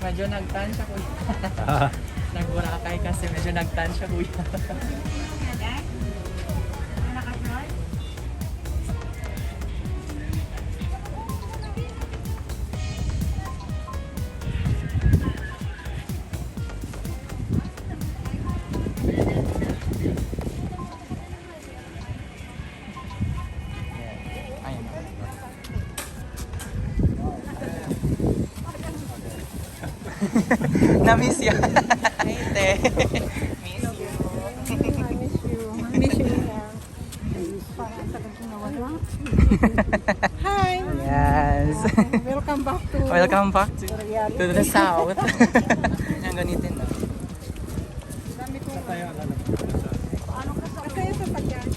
Medyo nagtansya kuya. Nag-Boracay kasi medyo nagtansya kuya. Ayun. Na-miss you. Ate. Miss you. I miss you. I miss you. Parang tagal ko nawala. Hi! Yes. Welcome back to Welcome back Reality. to the south. Yung ganitin na. Dami ko. Paano ka sa kayo sa pagyan?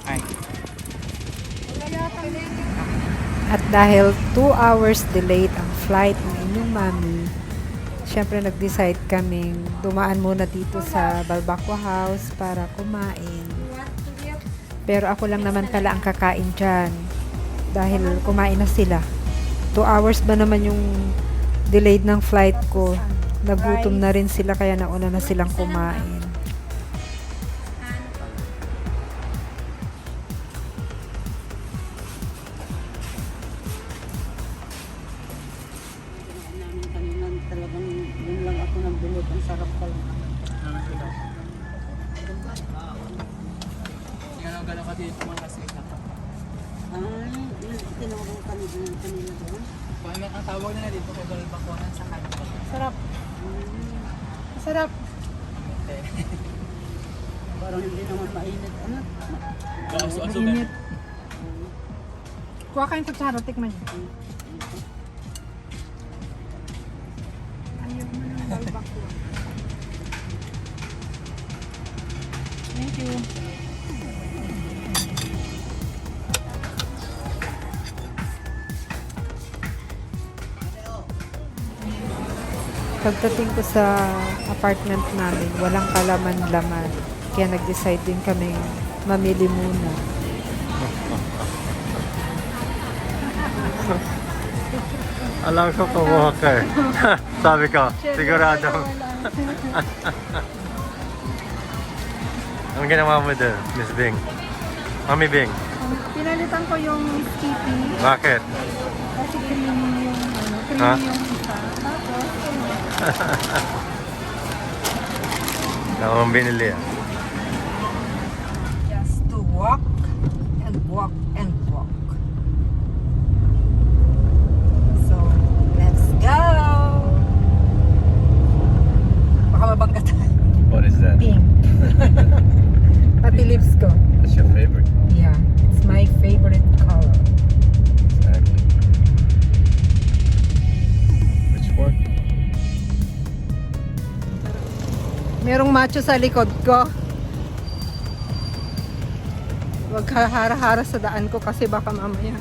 Ay. Wala yata At dahil 2 hours delayed ang flight ng inyong mami, syempre nag-decide kaming dumaan muna dito sa Balbacoa House para kumain. Pero ako lang naman pala ang kakain dyan dahil kumain na sila. 2 hours ba naman yung delayed ng flight ko. Nagutom na rin sila kaya nauna na silang kumain. namin kanina talagang yun lang ako ng bulot. Ang sarap talaga. Galaw-galaw ka dito mga kasi Ay, tinawag kanina doon. ang tawag nila dito kay Balbacoa sa kanto. Sarap. Sarap. Okay. Parang hindi naman mainit. Ano? Mainit. Kuha kayong kutsara, tikman niyo. Ayaw mo ng Balbacoa. Thank you. Pagdating ko sa apartment namin, walang kalaman-laman. Kaya nag-decide din kami mamili muna. Alam ko kumuha ka eh. Sabi ko, sigurado. Anong ginawa mo doon, Miss Bing? Mami Bing, Pinalitan ko yung skippy. bakit? Kasi creamy yung creamy Ha? yung isa. Tapos, Ano mong binili ah? Just to walk and walk and walk. So, let's go! Baka mabangga tayo. What is that? Pink. Pati lips ko. That's your favorite. Yeah, it's my favorite color. Exactly. Which one? Merong macho sa likod ko. Huwag ka hara-hara sa daan ko kasi baka mamaya.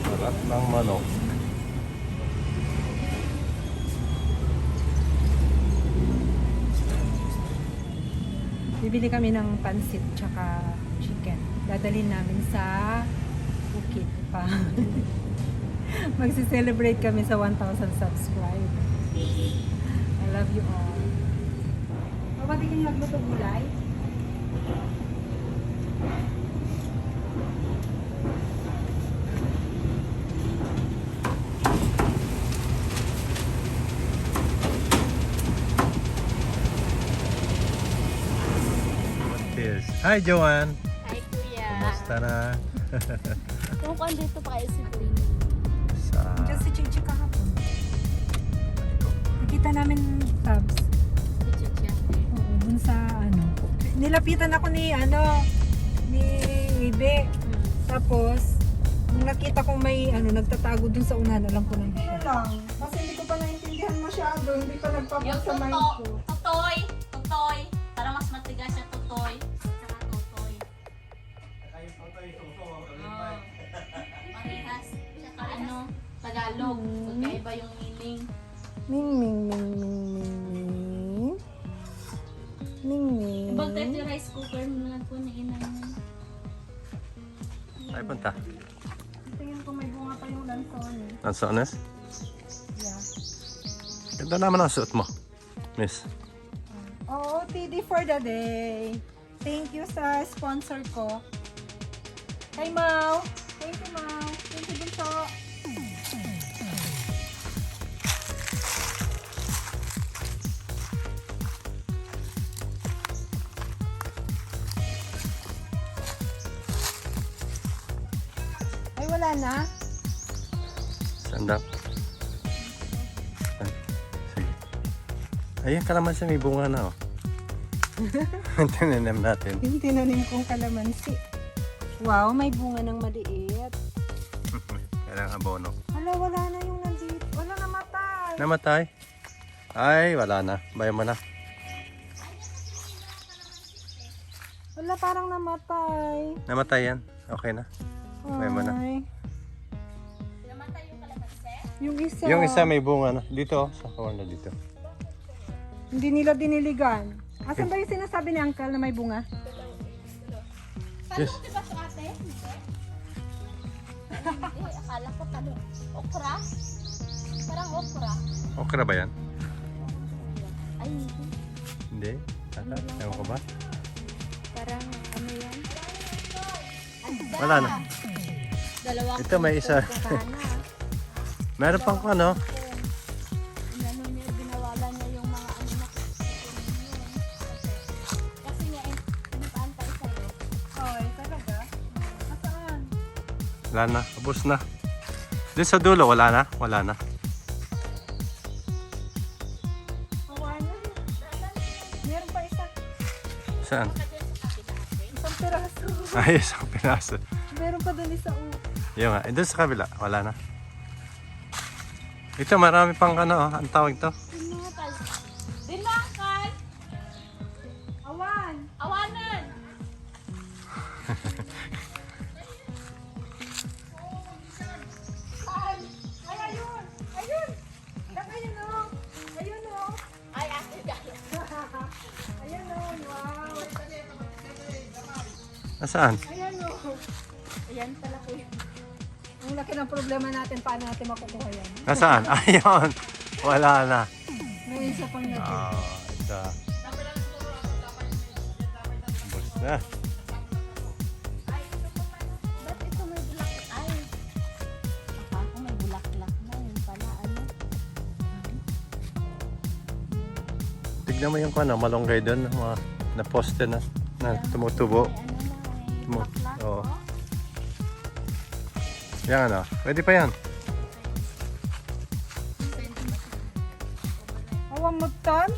Sarap ng manok. Bibili kami ng pansit tsaka chicken. Dadalhin namin sa Bukit pa. Magsi-celebrate kami sa 1,000 subscribers. I love you all. Pwede kayong nagluto gulay? Cheers. Hi Joanne. Hi, Kuya. Kumusta na? Kung dito pa kayo si Queen. Sa... Diyan si Chichi kahapon. Nakita namin tabs. Chicha. Oo, dun sa ano. Nilapitan ako ni Ibe. Tapos, nung nakita kong may nagtatago dun sa unahan, alam ko na siya. lang. Kasi hindi ko pa naintindihan masyado. Hindi pa nagpapag Yung sa mind ko. tutoy. Para mas matigas siya, tutoy. Saka tutoy. Tagalog. Magkaiba yung meaning. Ming, ming, ming, ming, ming, ming. Ming, ming. Bagay yung rice cooker mo na po na inan mo. Ay, punta. Tingin ko may bunga pa yung lanson. Ang sones? Yeah. Ganda naman ang suot mo, miss. Oo, TD for the day. Thank you sa sponsor ko. Hi, Mau. Thank you, Mau. Thank you, Bunso. Ay, wala na. Sanda. Ay, sige. Ayan, kalamansi may bunga na, oh. Tinanim natin. Yung tinanim kong kalamansi. Wow, may bunga ng maliit. Kailangan abono. Hala, wala na yung nandito. Wala, namatay. Namatay? Ay, wala na. Bayan mo na. Wala, parang namatay. Namatay yan. Okay na. Bayan mo na. Ay. Namatay yung kalamansi? Yung isa. Yung isa may bunga na. Dito, sa corner dito. Hindi nila diniligan. Asan ba yung sinasabi ni Uncle na may bunga? Yes. Talong, di ba sa ate? Hindi, akala ko talong. Okra? Parang okra. Okra ba yan? Ay, hindi. Hindi. Ata, ewan ko ba? Parang ano yan? Anda! Wala na. Dalawa Ito may isa. Meron pang ano. Ano niya, binawalan niya yung mga ano na kasi nga, pinapantay sa'yo. Ay, talaga? Nasaan? Wala na. Ubus na. Doon sa dulo, wala na. Wala na. Kawanan. Meron pa isa. Saan? Isang piraso. Ay, isang pinaso. Meron pa doon isa. Yung nga. Doon sa kabila, wala na. Ito, marami pang ano, oh. Ang tawag to. Dinakal! Awan! Awanan! Ay, ayun! Ayun! Ayun o! Ayun o! Ay, ate dahil. Ayun o! Wow! Nasaan? Ayan o! Ayan pala ko yun. Ang laki ng problema natin, paano natin makukuha yan? Nasaan? Ayun. Wala na. May isa pang natin. Isa. Ubus na. Ba't ito may bulak? Ay! Akala ko may bulaklak na. Yun pala, ano? Tignan mo yung ano, malunggay doon. Mga na-poste na tumutubo. May ano na, may Tumo. bulaklak. Oo. Oh. Yan ano. Pwede pa yan. Awang magtan?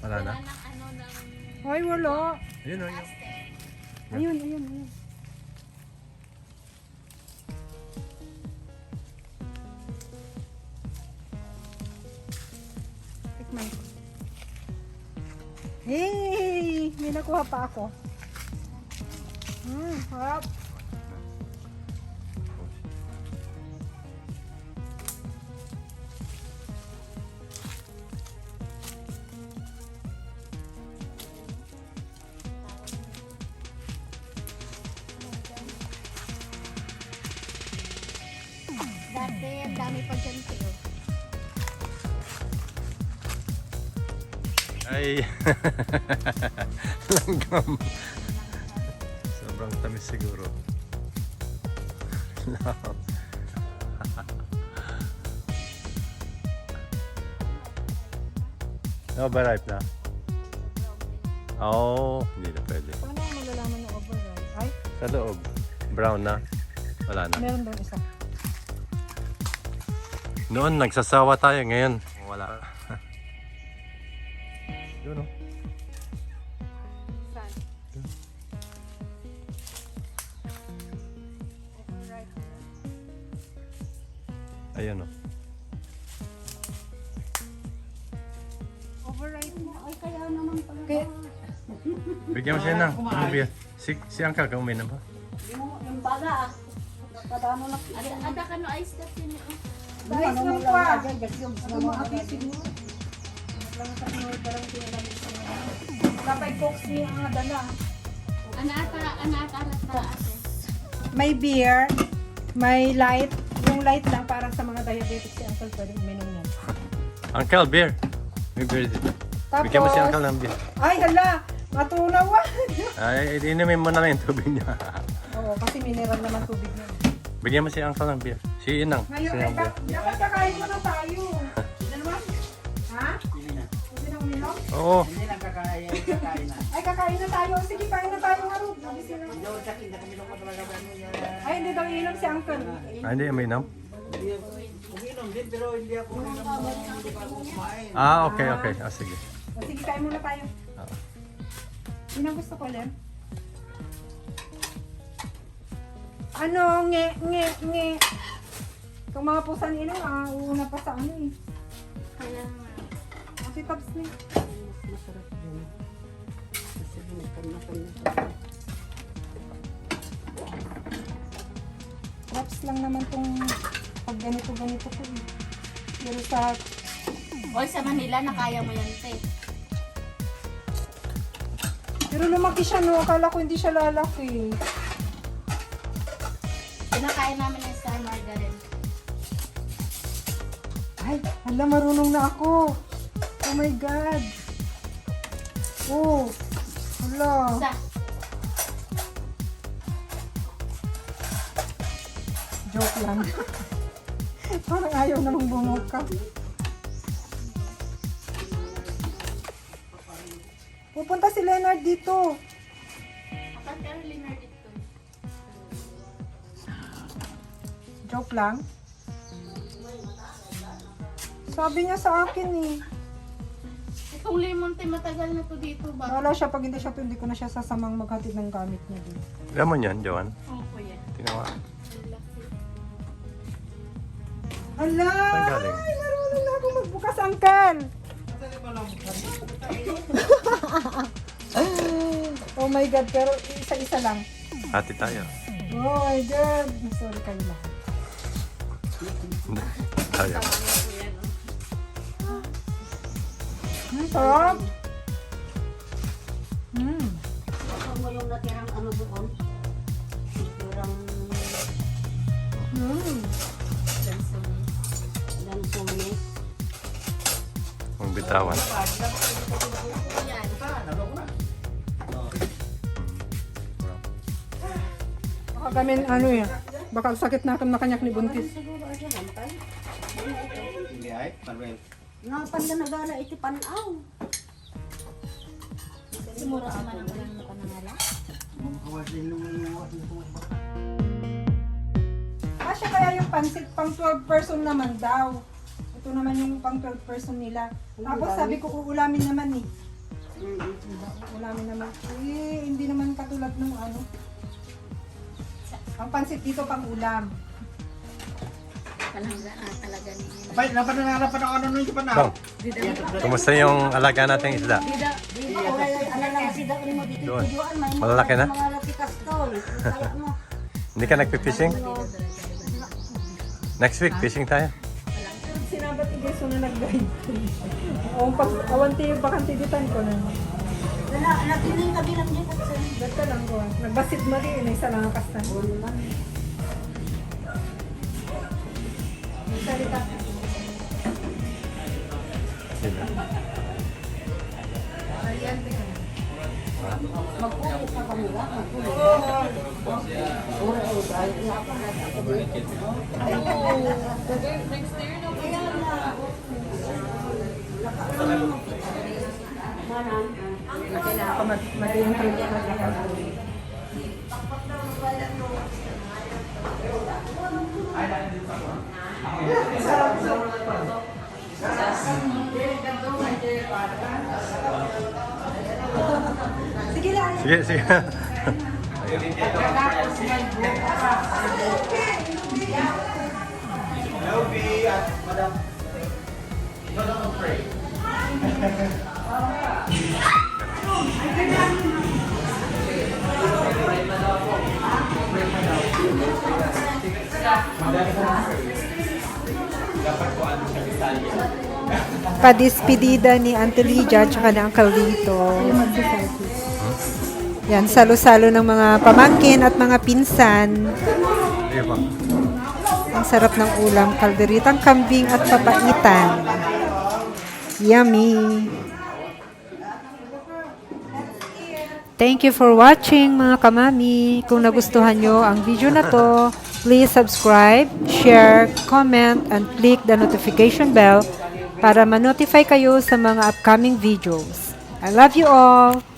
Wala na. Wala ng ano ng... Ay, wala. Ayun o. Yun. Ayun, ayun, ayun. Tikman ko. Hey! May nakuha pa ako. Harap. Dati, ang dami pa dyan kayo. Ay. Langgam. Sobrang tamis siguro. Overripe na. Oh, hindi na pwede. Paano mo malalaman yung overripe? Ay, Sa loob. Brown na. Wala na. meron doon isa. Noon, nagsasawa tayo. Ngayon, wala. Yun, oh. Saan? Overripe. Ayun, oh. Overripe mo. Ay, kaya naman pala. Kaya, Bigyan mo siya ng umubia. Si Angka ka uminom ba? Yung baga ah. Ada ka no ice kasi niyo. Guys, nung pa. Ano mga ate siguro? Lang sa mga parang tinalamig sa mga. Kapag Coke niya ang dala. Ana ata ate. May beer, may light. Yung light lang para sa mga diabetic si Uncle pwedeng uminom yan. Uncle, beer. May beer dito. Bigyan mo si Uncle ng beer. Ay, hala! Matunawan! Ay, inumin mo na lang yung tubig niya. Oo, kasi mineral naman tubig niya. Bigyan mo si Uncle ng beer. Si Inang. Ngayon, Si ay, Inang beer. dapat kakain mo na tayo. Dalawa? Ha? Pwede nang uminom? Oo. Ay, kakain na tayo. Sige, kain na tayo nga, Ruth. Ay, hindi daw inom si Uncle. Ah, hindi, may inom? Ah, okay, okay. Ah, sige. O, sige, kain muna tayo. Oo. Yun ang gusto ko, Len. Ano, nge. Kung mga pusa ni Inang, uuna pa sa ano eh. Kaya nga. Si Tabs ni. Masarap din. Kasi binatang Tabs lang naman tong pag ganito ko eh. Pero sa Hoy, sa Manila, nakaya mo yan, te. pero lumaki siya, no? Akala ko hindi siya lalaki. Pinakain namin yung sa Margaret. Ay, hala, marunong na ako. Oh my God. Oh, hala. Sa, Joke lang. Parang ayaw namang bumuka. Pupunta si Leonard dito. kapag Carolina dito. Joke lang. Sabi niya sa akin eh. Itong lemon tea, matagal na to dito ba? Wala siya, pag hindi siya to, hindi ko na siya sasamang maghatid ng gamit niya din. Lemon yan, Joan. Oo, kuya. Tinawa. Hala! Saan galing? Ay, marunong na ako magbukas, Uncle! Oh my God, pero isa-isa lang. Hati tayo. Oh my God! Sorry kayo lang. Tayo. Sarap! Baka mo yung natirang ano doon. Natirang lansones. Ang bitawan. Baka kami, ano eh, baka sakit na akong nakanyak ni Buntis. Siguro ay hantay. Hindi ay, Manuel. Napan na nagala iti panaw. Simura ka man ang panangala. Siya kaya yung pansit, pang 12 person naman daw. Ito naman yung pang 12 person nila. Tapos sabi ko, uulamin naman eh. Uulamin naman. Eh, hindi naman katulad ng ano. Ang pansit dito pang ulam. Palangga talaga ni. Bay, napanangarapan ako ano nung pa na. Bang, kumusta yung alaga nating isda? Doon. Malalaki na? Hindi ka nagpi-fishing? Next week, fishing tayo. Sinabat ni Geso na nag-guide ko. O, pag awanti yung bakantiditan ko na. Natiling kabilang niya kasi. Data lang ko. Nagbasit mali, isa lang ang kastan. Salita. Sila. Magpulit sa kanila. Kailangan ko mag-i-intro na sige lang. Sige, sige. Padispedida ni Auntie Lydia at saka ni Uncle Lito. Yan, salo-salo ng mga pamangkin at mga pinsan. Di ba? Ang sarap ng ulam, kalderitang kambing at papaitan. Yummy! Thank you for watching mga kamami. Kung nagustuhan nyo ang video na to, please subscribe, share, comment, and click the notification bell para ma-notify kayo sa mga upcoming videos. I love you all!